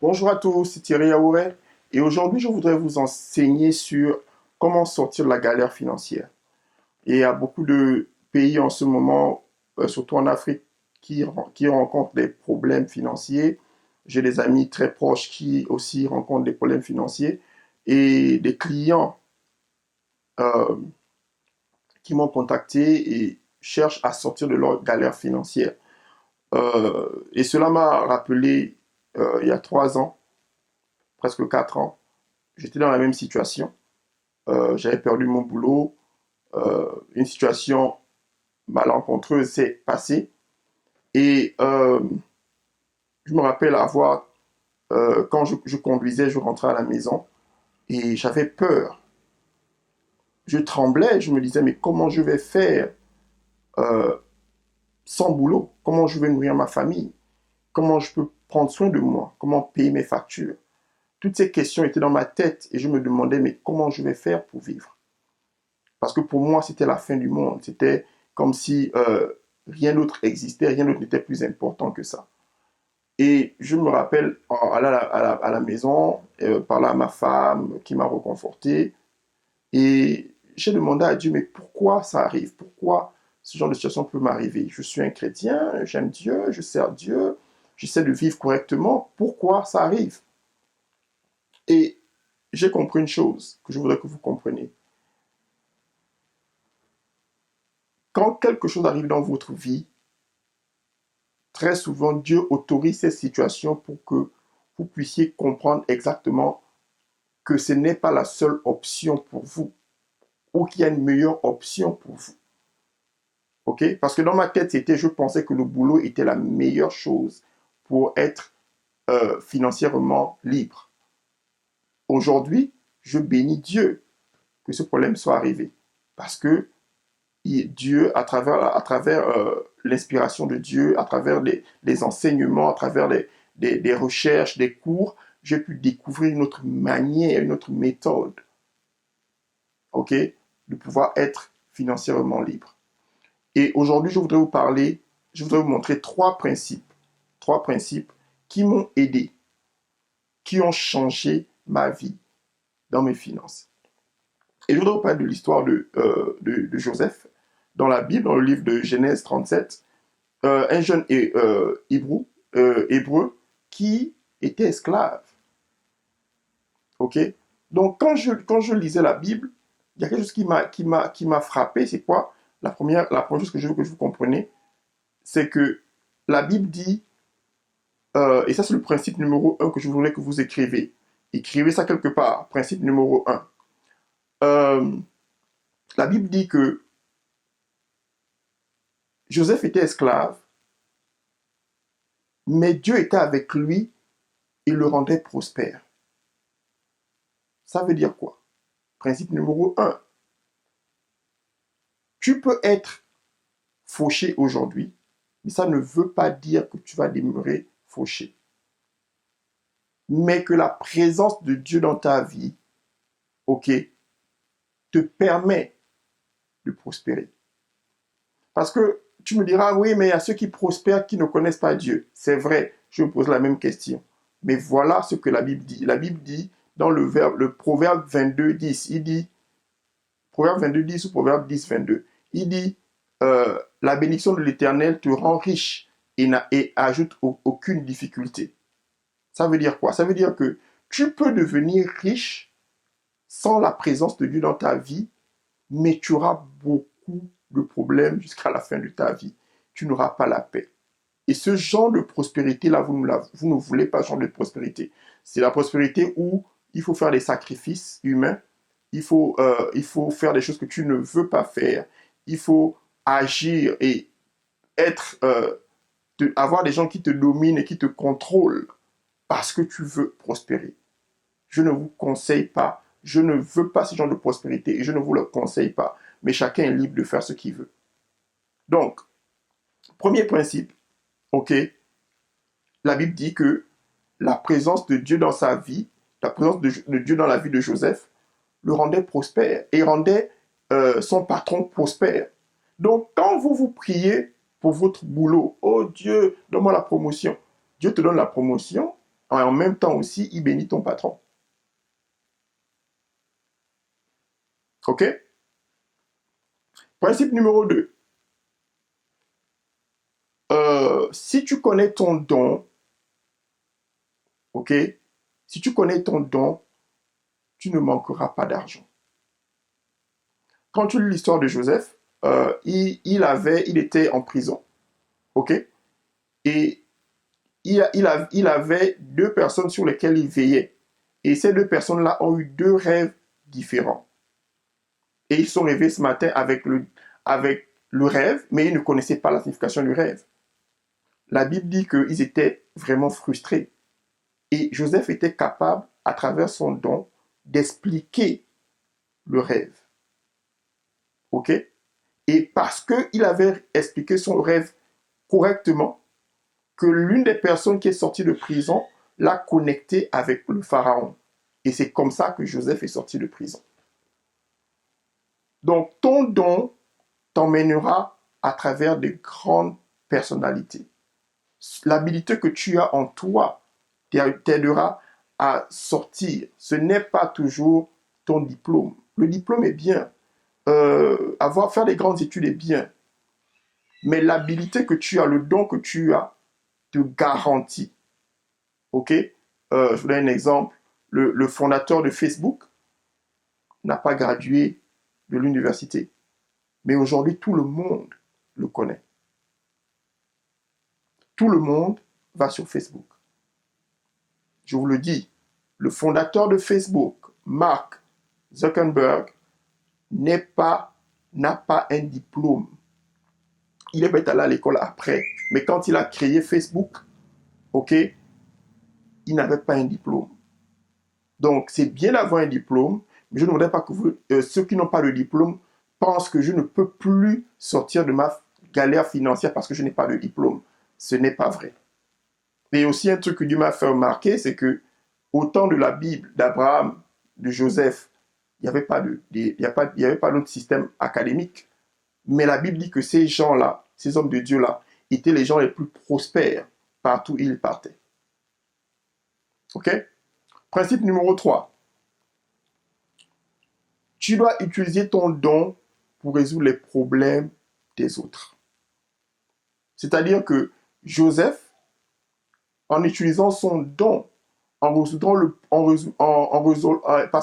Bonjour à tous, c'est Thierry Aouret et aujourd'hui je voudrais vous enseigner sur comment sortir de la galère financière. Et il y a beaucoup de pays en ce moment, surtout en Afrique, qui rencontrent des problèmes financiers. J'ai des amis très proches qui aussi rencontrent des problèmes financiers et des clients euh, qui m'ont contacté et cherchent à sortir de leur galère financière. Et cela m'a rappelé il y a 3 ans, presque 4 ans, j'étais dans la même situation. J'avais perdu mon boulot. Une situation malencontreuse s'est passée. Et je me rappelle quand je conduisais, je rentrais à la maison et j'avais peur. Je tremblais, je me disais, mais comment je vais faire euh, sans boulot? Comment je vais nourrir ma famille? Comment je peux prendre soin de moi? Comment payer mes factures? Toutes ces questions étaient dans ma tête et je me demandais, mais comment je vais faire pour vivre? Parce que pour moi, c'était la fin du monde. C'était comme si rien d'autre existait, rien d'autre n'était plus important que ça. Et je me rappelle aller à la maison, parler à ma femme qui m'a reconforté. Et j'ai demandé à Dieu, mais pourquoi ça arrive? Pourquoi ce genre de situation peut m'arriver? Je suis un chrétien, j'aime Dieu, je sers Dieu, j'essaie de vivre correctement. Pourquoi ça arrive? Et j'ai compris une chose que je voudrais que vous compreniez. Quand quelque chose arrive dans votre vie, très souvent, Dieu autorise ces situations pour que vous puissiez comprendre exactement que ce n'est pas la seule option pour vous ou qu'il y a une meilleure option pour vous. OK? Parce que dans ma tête, je pensais que le boulot était la meilleure chose pour être financièrement libre. Aujourd'hui, je bénis Dieu que ce problème soit arrivé. Parce que Dieu, à travers l'inspiration de Dieu, à travers les enseignements, à travers des recherches, des cours, j'ai pu découvrir une autre manière, une autre méthode, ok, de pouvoir être financièrement libre. Et aujourd'hui, je voudrais vous montrer trois principes qui m'ont aidé, qui ont changé ma vie dans mes finances. Et je voudrais vous parler de l'histoire de Joseph dans la Bible, dans le livre de Genèse 37. Un jeune hébreu qui était esclave. Ok. Donc quand je lisais la Bible, il y a quelque chose qui m'a frappé. C'est quoi? La première chose que je veux que vous compreniez, c'est que la Bible dit, et ça c'est le principe numéro un que je voudrais que vous écrivez. Écrivez ça quelque part. Principe numéro un. Euh, la Bible dit que Joseph était esclave, mais Dieu était avec lui et le rendait prospère. Ça veut dire quoi? Principe numéro un. Tu peux être fauché aujourd'hui, mais ça ne veut pas dire que tu vas demeurer fauché. Mais que la présence de Dieu dans ta vie, ok, te permet de prospérer. Parce que tu me diras, oui, mais il y a ceux qui prospèrent qui ne connaissent pas Dieu. C'est vrai, je me pose la même question. Mais voilà ce que la Bible dit. La Bible dit dans le proverbe 22, 10, il dit, proverbe 22, 10 ou proverbe 10, 22, il dit, la bénédiction de l'Éternel te rend riche et ajoute aucune difficulté. Ça veut dire quoi? Ça veut dire que tu peux devenir riche sans la présence de Dieu dans ta vie, mais tu auras beaucoup de problèmes jusqu'à la fin de ta vie. Tu n'auras pas la paix. Et ce genre de prospérité-là, vous ne voulez pas ce genre de prospérité. C'est la prospérité où il faut faire des sacrifices humains, il faut faire des choses que tu ne veux pas faire, il faut agir et avoir des gens qui te dominent et qui te contrôlent parce que tu veux prospérer. Je ne vous conseille pas, je ne veux pas ce genre de prospérité et je ne vous le conseille pas. Mais chacun est libre de faire ce qu'il veut. Donc, premier principe, ok, la Bible dit que la présence de Dieu dans sa vie, la présence de Dieu dans la vie de Joseph, le rendait prospère et rendait son patron prospère. Donc, quand vous priez pour votre boulot, oh Dieu, donne-moi la promotion. Dieu te donne la promotion, en même temps aussi, il bénit ton patron. OK? Principe numéro 2. Si tu connais ton don, OK? Si tu connais ton don, tu ne manqueras pas d'argent. Quand tu lis l'histoire de Joseph, il était en prison. OK? Et il avait deux personnes sur lesquelles il veillait. Et ces deux personnes-là ont eu deux rêves différents. Et ils sont réveillés ce matin avec le rêve, mais ils ne connaissaient pas la signification du rêve. La Bible dit qu'ils étaient vraiment frustrés. Et Joseph était capable, à travers son don, d'expliquer le rêve. OK? Et parce qu'il avait expliqué son rêve correctement, que l'une des personnes qui est sortie de prison l'a connecté avec le pharaon. Et c'est comme ça que Joseph est sorti de prison. Donc, ton don t'emmènera à travers de grandes personnalités. L'habilité que tu as en toi t'aidera à sortir. Ce n'est pas toujours ton diplôme. Le diplôme est bien. Faire des grandes études est bien. Mais l'habilité que tu as, le don que tu as, te garantit. OK? Je vous donne un exemple. Le fondateur de Facebook n'a pas gradué de l'université. Mais aujourd'hui, tout le monde le connaît. Tout le monde va sur Facebook. Je vous le dis, le fondateur de Facebook, Mark Zuckerberg, n'a pas un diplôme. Il est peut-être allé à l'école après, mais quand il a créé Facebook, OK, il n'avait pas un diplôme. Donc, c'est bien d'avoir un diplôme, mais je ne voudrais pas que ceux qui n'ont pas de diplôme pensent que je ne peux plus sortir de ma galère financière parce que je n'ai pas de diplôme. Ce n'est pas vrai. Et aussi, un truc que Dieu m'a fait remarquer, c'est que au temps de la Bible, d'Abraham, de Joseph, il n'y avait pas d'autre système académique. Mais la Bible dit que ces gens-là, ces hommes de Dieu-là, étaient les gens les plus prospères partout où ils partaient. OK? Principe numéro 3. Tu dois utiliser ton don pour résoudre les problèmes des autres. C'est-à-dire que Joseph, en utilisant son don, parce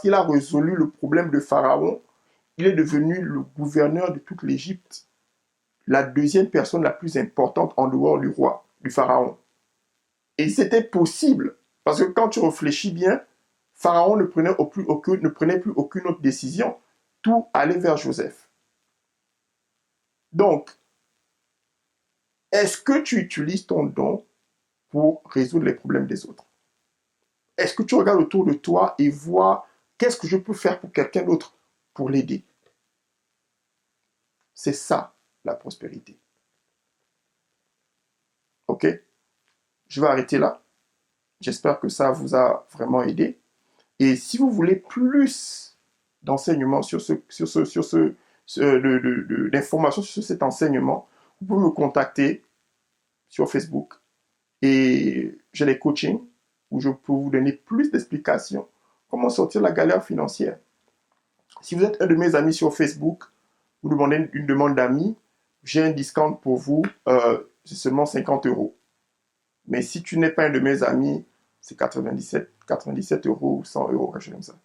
qu'il a résolu le problème de Pharaon, il est devenu le gouverneur de toute l'Égypte, la deuxième personne la plus importante en dehors du roi, du Pharaon. Et c'était possible, parce que quand tu réfléchis bien, Pharaon ne prenait plus aucune autre décision. Tout allait vers Joseph. Donc, est-ce que tu utilises ton don pour résoudre les problèmes des autres? Est-ce que tu regardes autour de toi et vois qu'est-ce que je peux faire pour quelqu'un d'autre pour l'aider? C'est ça, la prospérité. OK? Je vais arrêter là. J'espère que ça vous a vraiment aidé. Et si vous voulez plus d'enseignements d'informations sur cet enseignement, vous pouvez me contacter sur Facebook. Et j'ai des coachings où je peux vous donner plus d'explications comment sortir de la galère financière. Si vous êtes un de mes amis sur Facebook, vous demandez une demande d'amis, j'ai un discount pour vous, c'est seulement 50 euros. Mais si tu n'es pas un de mes amis, c'est 97 euros ou 100 euros, quelque chose comme ça.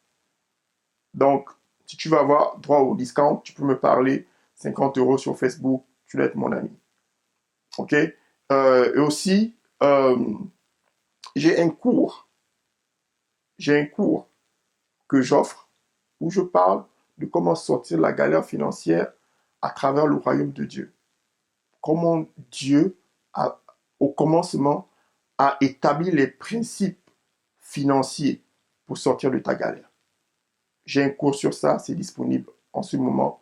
Donc, si tu vas avoir droit au discount, tu peux me parler 50 euros sur Facebook, tu dois être mon ami. OK? Et aussi, j'ai un cours que j'offre où je parle de comment sortir de la galère financière à travers le royaume de Dieu. Comment Dieu, au commencement, a établi les principes financiers pour sortir de ta galère. J'ai un cours sur ça, c'est disponible en ce moment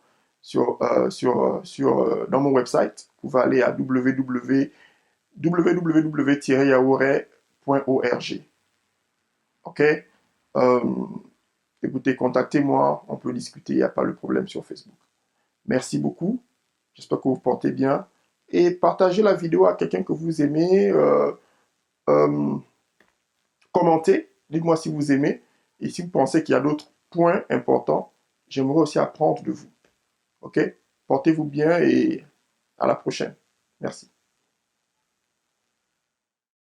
dans mon website. Vous pouvez aller à www.yaouret.org. OK? Écoutez, contactez-moi, on peut discuter, il n'y a pas de problème sur Facebook. Merci beaucoup, j'espère que vous portez bien. Et partagez la vidéo à quelqu'un que vous aimez. commentez, dites-moi si vous aimez et si vous pensez qu'il y a d'autres points importants, j'aimerais aussi apprendre de vous. OK? Portez-vous bien et à la prochaine. Merci.